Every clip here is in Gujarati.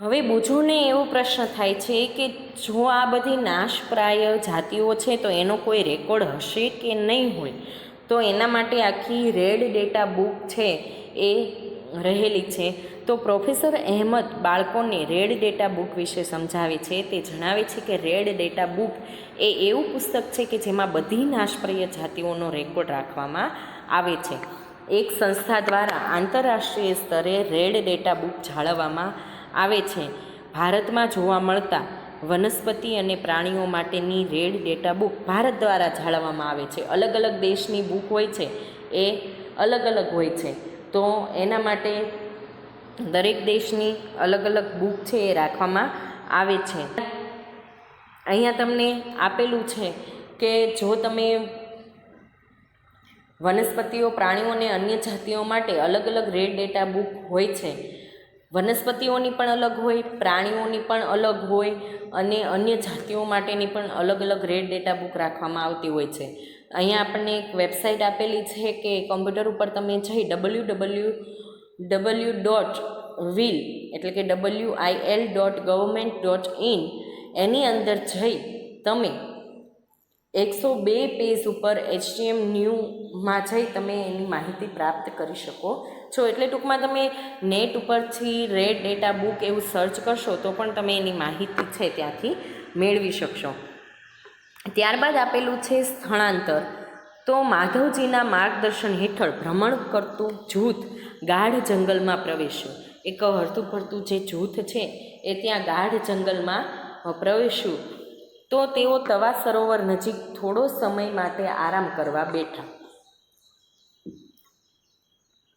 હવે બુજોને એવો પ્રશ્ન થાય છે કે જો આ બધી નાશપ્રાય જાતિઓ છે તો એનો કોઈ રેકોર્ડ હશે કે નહીં હોય, તો એના માટે આખી રેડ ડેટા બુક છે એ રહેલી છે. તો પ્રોફેસર અહેમદ બાળકોને રેડ ડેટા બુક વિશે સમજાવે છે. તે જણાવે છે કે રેડ ડેટા બુક એ એવું પુસ્તક છે કે જેમાં બધી નાશપ્રિય જાતિઓનો રેકોર્ડ રાખવામાં આવે છે. એક સંસ્થા દ્વારા આંતરરાષ્ટ્રીય સ્તરે રેડ ડેટા બુક જાળવવામાં આવે છે. ભારતમાં જોવા મળતા વનસ્પતિ અને પ્રાણીઓ માટેની રેડ ડેટા બુક ભારત દ્વારા જાળવવામાં આવે છે. અલગ અલગ દેશની બુક હોય છે એ અલગ અલગ હોય છે, તો એના માટે દરેક દેશની અલગ અલગ બુક છે એ રાખવામાં આવે છે. અહીંયા તમને આપેલું છે કે જો તમે વનસ્પતિઓ, પ્રાણીઓ અને અન્ય જાતિઓ માટે અલગ અલગ રેડ ડેટા બુક હોય છે. વનસ્પતિઓની પણ અલગ હોય, પ્રાણીઓની પણ અલગ હોય અને અન્ય જાતિઓ માટેની પણ અલગ અલગ રેડ ડેટા બુક રાખવામાં આવતી હોય છે. અહીંયા આપણને એક વેબસાઇટ આપેલી છે કે કમ્પ્યુટર ઉપર તમે જઈ www.wil એટલે કે wil.government.in એની અંદર જઈ તમે 102 પેજ ઉપર HTM ન્યૂમાં જઈ તમે એની માહિતી પ્રાપ્ત કરી શકો છો. એટલે ટૂંકમાં તમે નેટ ઉપરથી રેડ ડેટા બુક એવું સર્ચ કરશો તો પણ તમે એની માહિતી છે ત્યાંથી મેળવી શકશો. ત્યારબાદ આપેલું છે સ્થળાંતર. તો માધવજીના માર્ગદર્શન હેઠળ ભ્રમણ કરતું જૂથ ગાઢ જંગલમાં પ્રવેશ્યું. એક હરતું ફરતું જે જૂથ છે એ ત્યાં ગાઢ જંગલમાં પ્રવેશ્યું. તો તેઓ તવા સરોવર નજીક થોડો સમય માટે આરામ કરવા બેઠા.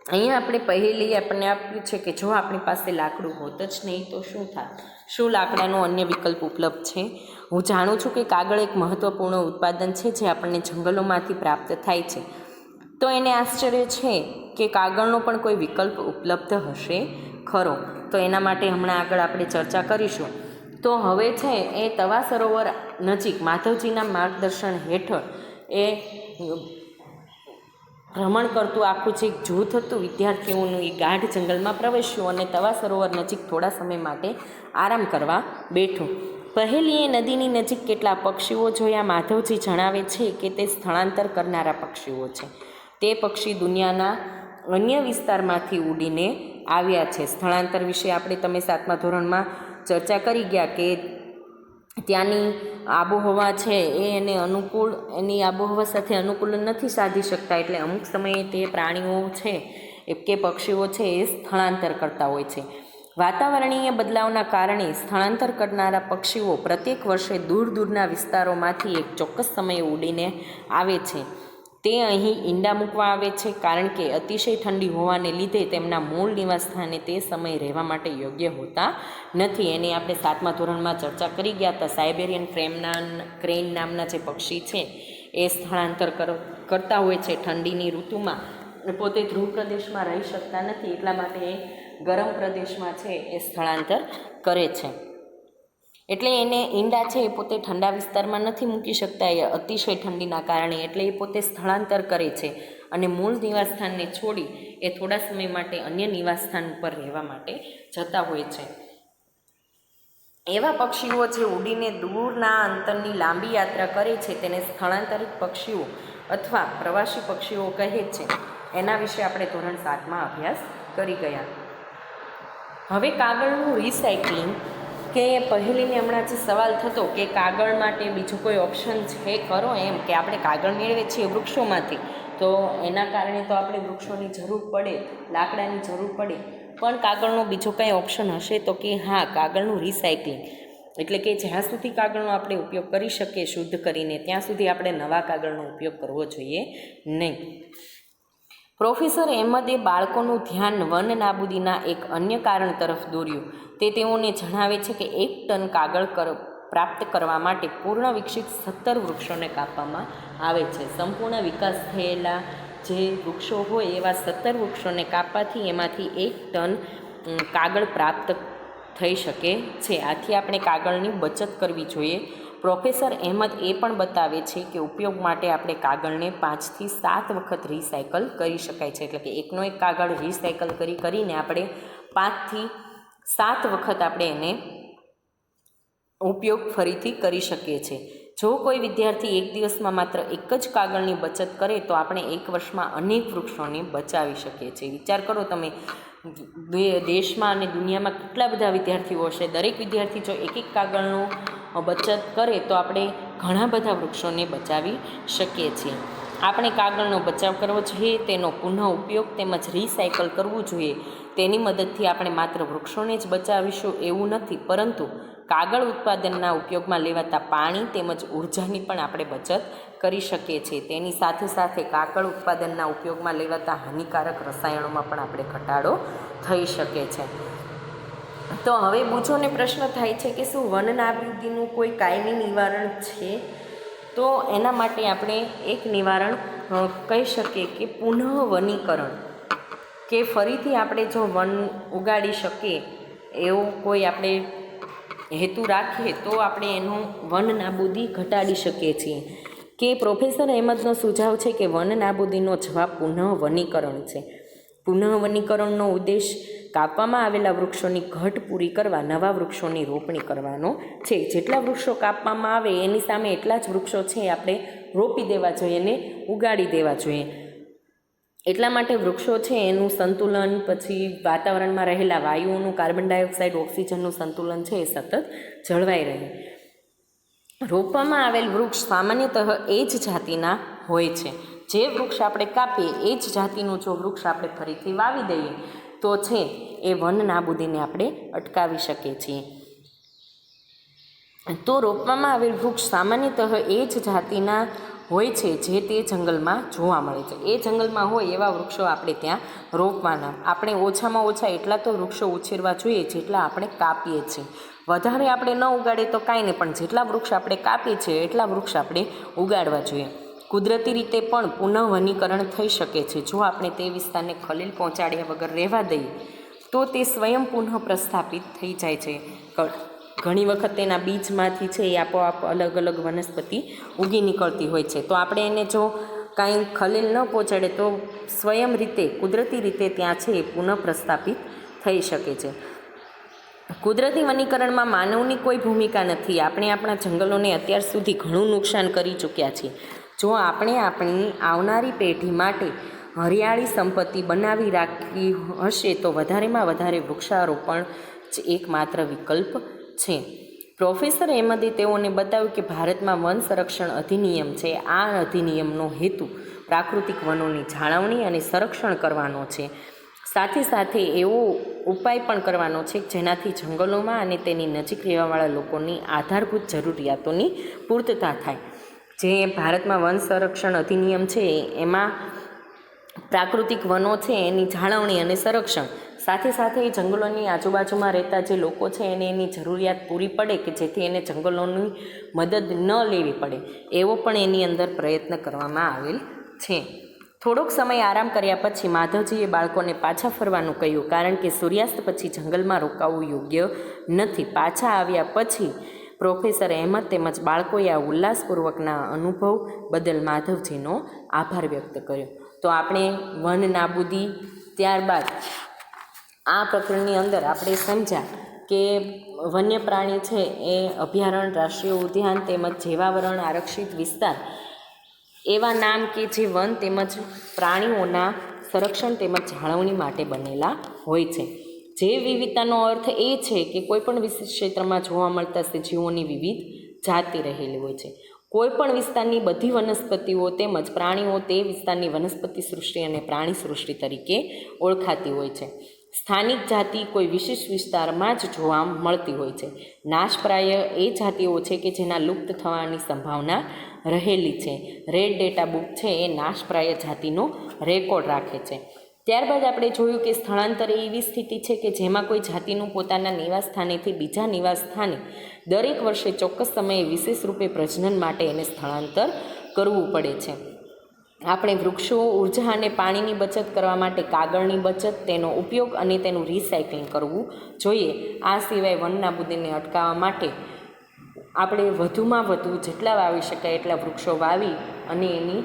અહીંયા આપણે પહેલી આપણને આપ્યું છે કે જો આપણી પાસે લાકડું હોત જ નહીં તો શું થાય, શું લાકડાનો અન્ય વિકલ્પ ઉપલબ્ધ છે? હું જાણું છું કે કાગળ એક મહત્ત્વપૂર્ણ ઉત્પાદન છે જે આપણને જંગલોમાંથી પ્રાપ્ત થાય છે. તો એને આશ્ચર્ય છે કે કાગળનો પણ કોઈ વિકલ્પ ઉપલબ્ધ હશે ખરો? તો એના માટે હમણાં આગળ આપણે ચર્ચા કરીશું. તો હવે છે એ તવા સરોવર નજીક માધવજીના માર્ગદર્શન હેઠળ એ ભ્રમણ કરતું આખું જે જૂથ હતું વિદ્યાર્થીઓનું એ ગાઢ જંગલમાં પ્રવેશ્યું અને તવા સરોવર નજીક થોડા સમય માટે આરામ કરવા બેઠું. પહેલીએ નદીની નજીક કેટલા પક્ષીઓ જોયા. માધવજી જણાવે છે કે તે સ્થળાંતર કરનારા પક્ષીઓ છે. તે પક્ષી દુનિયાના અન્ય વિસ્તારમાંથી ઉડીને આવ્યા છે. સ્થળાંતર વિશે આપણે તમે 7મા ધોરણમાં ચર્ચા કરી ગયા કે ત્યાંની આબોહવા છે એ એને અનુકૂળ, એની આબોહવા સાથે અનુકૂળ નથી સાધી શકતા, એટલે અમુક સમયે તે પ્રાણીઓ છે કે પક્ષીઓ છે એ સ્થળાંતર કરતા હોય છે. વાતાવરણીય બદલાવના કારણે સ્થળાંતર કરનારા પક્ષીઓ પ્રત્યેક વર્ષે દૂર દૂરના વિસ્તારોમાંથી એક ચોક્કસ સમયે ઉડીને આવે છે. તે અહીં ઈંડા મૂકવા આવે છે, કારણ કે અતિશય ઠંડી હોવાને લીધે તેમના મૂળ નિવાસ સ્થાને તે સમય રહેવા માટે યોગ્ય હોતા નથી. એની આપણે 7મા ધોરણમાં ચર્ચા કરી ગયા હતા. સાઇબેરિયન ક્રેન નામના જે પક્ષી છે એ સ્થળાંતર કરતા હોય છે ઠંડીની ઋતુમાં. પોતે ધ્રુવ પ્રદેશમાં રહી શકતા નથી, એટલા માટે એ ગરમ પ્રદેશમાં છે એ સ્થળાંતર કરે છે. એટલે એને ઈંડા છે એ પોતે ઠંડા વિસ્તારમાં નથી મૂકી શકતા એ અતિશય ઠંડીના કારણે, એટલે એ પોતે સ્થળાંતર કરે છે અને મૂળ નિવાસસ્થાનને છોડી એ થોડા સમય માટે અન્ય નિવાસસ્થાન ઉપર રહેવા માટે જતા હોય છે. એવા પક્ષીઓ જે ઉડીને દૂરના અંતરની લાંબી યાત્રા કરે છે તેને સ્થળાંતરિત પક્ષીઓ અથવા પ્રવાસી પક્ષીઓ કહે છે. એના વિશે આપણે ધોરણ 7માં અભ્યાસ કરી ગયા. હવે કાગળનું રિસાયકલિંગ, કે પહેલીને હમણાં જે સવાલ થતો કે કાગળ માટે બીજો કોઈ ઓપ્શન છે ખરો, એમ કે આપણે કાગળ મેળવીએ છીએ વૃક્ષોમાંથી, તો એના કારણે તો આપણે વૃક્ષોની જરૂર પડે, લાકડાની જરૂર પડે, પણ કાગળનો બીજો કાંઈ ઓપ્શન હશે? તો કે હા, કાગળનું રિસાયકલિંગ, એટલે કે જ્યાં સુધી કાગળનો આપણે ઉપયોગ કરી શકીએ શુદ્ધ કરીને ત્યાં સુધી આપણે નવા કાગળનો ઉપયોગ કરવો જોઈએ નહીં. પ્રોફેસર અહેમદે બાળકોનું ધ્યાન વન નાબૂદીના એક અન્ય કારણ તરફ દોર્યું. તે તેઓને જણાવે છે કે 1 ટન કાગળ પ્રાપ્ત કરવા માટે પૂર્ણ વિકસિત 17 વૃક્ષોને કાપવામાં આવે છે. સંપૂર્ણ વિકાસ થયેલા જે વૃક્ષો હોય એવા 17 વૃક્ષોને કાપવાથી એમાંથી 1 ટન કાગળ પ્રાપ્ત થઈ શકે છે. આથી આપણે કાગળની બચત કરવી જોઈએ. પ્રોફેસર અહેમદ એ પણ બતાવે છે કે ઉપયોગ માટે આપણે કાગળને 5 થી 7 વખત રિસાયકલ કરી શકાય છે. એટલે કે એકનો એક કાગળ રિસાયકલ કરીને આપણે 5 થી 7 વખત આપણે એને ઉપયોગ ફરીથી કરી શકીએ છીએ. જો કોઈ વિદ્યાર્થી એક દિવસમાં માત્ર એક જ કાગળની બચત કરે તો આપણે એક વર્ષમાં અનેક વૃક્ષોને બચાવી શકીએ છીએ. વિચાર કરો તમે, દેશમાં અને દુનિયામાં કેટલા બધા વિદ્યાર્થીઓ હશે. દરેક વિદ્યાર્થી જો એક એક કાગળનું બચત કરે તો આપણે ઘણા બધા વૃક્ષોને બચાવી શકીએ છીએ. આપણે કાગળનો બચાવ કરવો જોઈએ, તેનો પુનઃ ઉપયોગ તેમજ રિસાયકલ કરવું જોઈએ. તેની મદદથી આપણે માત્ર વૃક્ષોને જ બચાવીશું એવું નથી, પરંતુ કાગળ ઉત્પાદનના ઉપયોગમાં લેવાતા પાણી તેમજ ઉર્જાની પણ આપણે બચત કરી શકીએ છીએ. તેની સાથે સાથે કાગળ ઉત્પાદનના ઉપયોગમાં લેવાતા હાનિકારક રસાયણોમાં પણ આપણે ઘટાડો થઈ શકે છે. તો હવે બુજોને પ્રશ્ન થાય છે કે શું વન નાબૂદીનું કોઈ કાયમી નિવારણ છે? તો એના માટે આપણે એક નિવારણ કહી શકીએ કે પુનઃ વનીકરણ, કે ફરીથી આપણે જો વન ઉગાડી શકીએ એવો કોઈ આપણે હેતુ રાખીએ તો આપણે એનું વન નાબૂદી ઘટાડી શકીએ છીએ. કે પ્રોફેસર અહેમદનો સુઝાવ છે કે વન નાબૂદીનો જવાબ પુનઃ વનીકરણ છે. પુનઃ વનીકરણનો ઉદ્દેશ કાપવામાં આવેલા વૃક્ષોની ઘટ પૂરી કરવા નવા વૃક્ષોની રોપણી કરવાનો છે. જેટલા વૃક્ષો કાપવામાં આવે એની સામે એટલા જ વૃક્ષો છે આપણે રોપી દેવા જોઈએ અને ઉગાડી દેવા જોઈએ. એટલા માટે વૃક્ષો છે એનું સંતુલન, પછી વાતાવરણમાં રહેલા વાયુઓનું, કાર્બન ડાયોક્સાઇડ, ઓક્સિજનનું સંતુલન છે એ સતત જળવાઈ રહે. રોપવામાં આવેલ વૃક્ષ સામાન્યતઃ એ જ જાતિના હોય છે. જે વૃક્ષ આપણે કાપીએ એ જ જાતિનું જો વૃક્ષ આપણે ફરીથી વાવી દઈએ તો છે એ વન નાબૂદીને આપણે અટકાવી શકીએ છીએ. તો રોપવામાં આવેલ વૃક્ષ સામાન્યતઃ એ જ જાતિના હોય છે જે તે જંગલમાં જોવા મળે છે. એ જંગલમાં હોય એવા વૃક્ષો આપણે ત્યાં રોપવાના. આપણે ઓછામાં ઓછા એટલા તો વૃક્ષો ઉછેરવા જોઈએ જેટલા આપણે કાપીએ છીએ. વધારે આપણે ન ઉગાડીએ તો કાંઈ નહીં, પણ જેટલા વૃક્ષ આપણે કાપીએ છીએ એટલા વૃક્ષ આપણે ઉગાડવા જોઈએ. કુદરતી રીતે પણ પુનઃ વનીકરણ થઈ શકે છે. જો આપણે તે વિસ્તારને ખલેલ પહોંચાડ્યા વગર રહેવા દઈએ તો તે સ્વયં પુનઃ પ્રસ્થાપિત થઈ જાય છે. ઘણી વખત તેના બીજમાંથી છે એ આપોઆપ અલગ અલગ વનસ્પતિ ઉગી નીકળતી હોય છે. તો આપણે એને જો કાંઈ ખલેલ ન પહોંચાડે તો સ્વયં રીતે, કુદરતી રીતે ત્યાં છે એ પુનઃ પ્રસ્થાપિત થઈ શકે છે. કુદરતી વનીકરણમાં માનવની કોઈ ભૂમિકા નથી. આપણે આપણા જંગલોને અત્યાર સુધી ઘણું નુકસાન કરી ચૂક્યા છીએ. જો આપણે આપણી આવનારી પેઢી માટે હરિયાળી સંપત્તિ બનાવી રાખવી હશે તો વધારેમાં વધારે વૃક્ષારોપણ જ એકમાત્ર વિકલ્પ છે. પ્રોફેસર અહેમદે તેઓને બતાવ્યું કે ભારતમાં વન સંરક્ષણ અધિનિયમ છે. આ અધિનિયમનો હેતુ પ્રાકૃતિક વનોની જાળવણી અને સંરક્ષણ કરવાનો છે. સાથે સાથે એવો ઉપાય પણ કરવાનો છે જેનાથી જંગલોમાં અને તેની નજીક રહેવાવાળા લોકોની આધારભૂત જરૂરિયાતોની પૂર્તતા થાય. જે ભારતમાં વન સંરક્ષણ અધિનિયમ છે એમાં પ્રાકૃતિક વનો છે એની જાળવણી અને સંરક્ષણ, સાથે સાથે જંગલોની આજુબાજુમાં રહેતા જે લોકો છે એને એની જરૂરિયાત પૂરી પડે કે જેથી એને જંગલોની મદદ ન લેવી પડે, એવો પણ એની અંદર પ્રયત્ન કરવામાં આવેલ છે. થોડોક સમય આરામ કર્યા પછી માધવજીએ બાળકોને પાછા ફરવાનું કહ્યું, કારણ કે સૂર્યાસ્ત પછી જંગલમાં રોકાવું યોગ્ય નથી. પાછા આવ્યા પછી પ્રોફેસર અહેમદ તેમજ બાળકોએ આ ઉલ્લાસપૂર્વકના અનુભવ બદલ માધવજીનો આભાર વ્યક્ત કર્યો. તો આપણે વન નાબૂદી, ત્યારબાદ આ પ્રકરણની અંદર આપણે સમજ્યા કે વન્ય પ્રાણી છે એ અભયારણ્ય, રાષ્ટ્રીય ઉદ્યાન તેમજ જીવાવરણ આરક્ષિત વિસ્તાર એવા નામ કે જે વન તેમજ પ્રાણીઓના સંરક્ષણ તેમજ જાળવણી માટે બનેલા હોય છે. જૈવ વિવિધતાનો અર્થ એ છે કે કોઈપણ વિશિષ્ટ ક્ષેત્રમાં જોવા મળતા સજીવોની વિવિધ જાતિ રહેલી હોય છે. કોઈપણ વિસ્તારની બધી વનસ્પતિઓ તેમજ પ્રાણીઓ તે વિસ્તારની વનસ્પતિ સૃષ્ટિ અને પ્રાણી સૃષ્ટિ તરીકે ઓળખાતી હોય છે. સ્થાનિક જાતિ કોઈ વિશિષ્ટ વિસ્તારમાં જ જોવા મળતી હોય છે. નાશપ્રાય એ જાતિઓ છે કે જેના લુપ્ત થવાની સંભાવના રહેલી છે. રેડ ડેટા બુક છે એ નાશપ્રાય જાતિનો રેકોર્ડ રાખે છે. ત્યારબાદ આપણે જોયું કે સ્થળાંતર એવી સ્થિતિ છે કે જેમાં કોઈ જાતિનું પોતાના નિવાસ સ્થાનેથી બીજા નિવાસ સ્થાને દરેક વર્ષે ચોક્કસ સમયે વિશેષ રૂપે પ્રજનન માટે એને સ્થળાંતર કરવું પડે છે. આપણે વૃક્ષો, ઉર્જા અને પાણીની બચત કરવા માટે કાગળની બચત, તેનો ઉપયોગ અને તેનું રિસાયકલિંગ કરવું જોઈએ. આ સિવાય વન નાબૂદીને અટકાવવા માટે આપણે વધુમાં વધુ જેટલા વાવી શકાય એટલા વૃક્ષો વાવી અને એની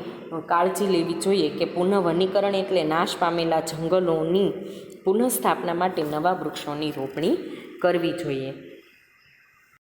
કાળજી લેવી જોઈએ કે પુનઃવનીકરણ એટલે નાશ પામેલા જંગલોની પુનઃસ્થાપના માટે નવા વૃક્ષોની રોપણી કરવી જોઈએ.